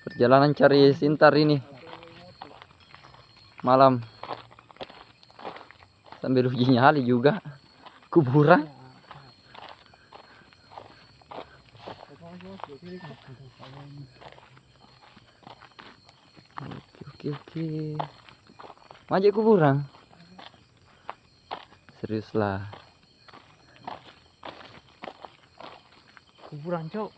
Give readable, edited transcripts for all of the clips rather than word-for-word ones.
Perjalanan cari sintar ini malam sambil uji nyali juga kuburan. Oke. Maju kuburan. Serius lah. Kuburan, Cok.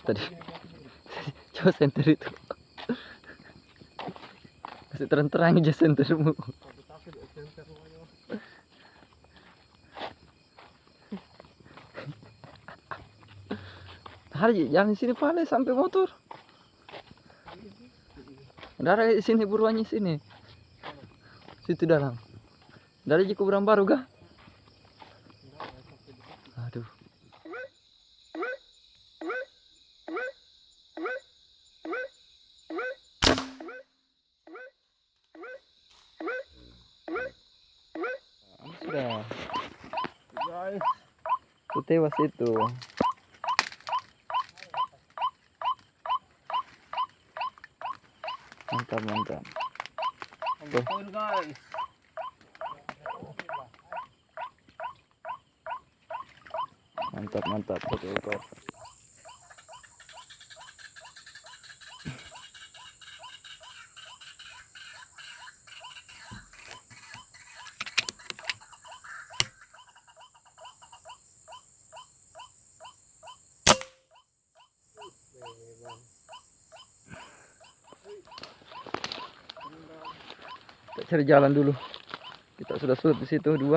Tadi coba senter itu masih terang-terang aja sentermu. Hari jangan di sini pale sampai motor. Dari sini buruannya sini. Situ dalam. Dari kuburan baru kah? Aduh. Sudah. Ku tewas itu. Mantap. Poin, guys. Mantap satu ekor. Kita cari jalan dulu. Kita sudah sulit di situ 2.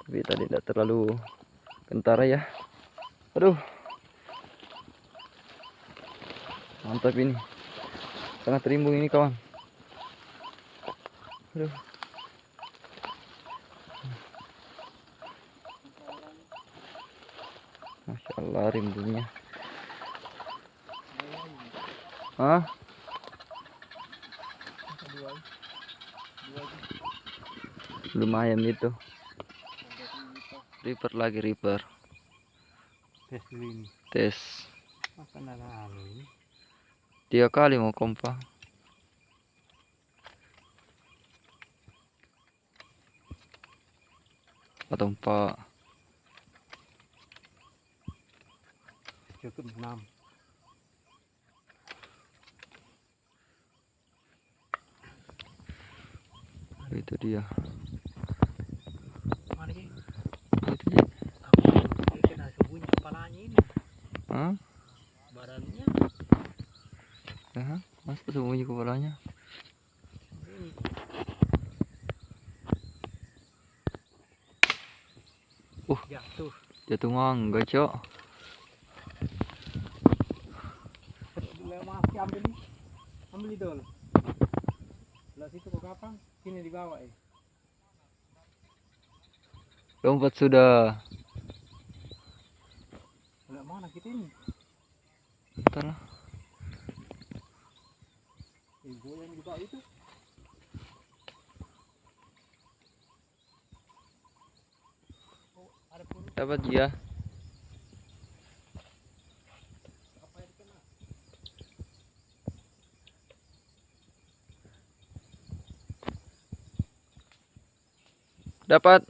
Tapi tadi tidak terlalu kentara ya. Aduh. Mantap ini. Sangat rimbun ini kawan. Aduh. Masya Allah rimbunnya. Hah? Lumayan itu. Reaper. Tes dulu ini. Tes. Makan ini. 3 kali mau kompa. Atau 4. Cukup 6. Itu dia. Mana sih? Itu dia. Kena sembunyi kepalanya ini. Hah? Badannya. Ya, masa sembunyi kepalanya? Jatuh. Jatuh mangga, Cok. Masih ambil itu. Belah situ kok kapan? Sini dibawa Lompat sudah. Belah mana kita ini? Entar lah. Goyang juga itu. Oh, ada pun. Dapat dia. Apa yang kena? Dapat.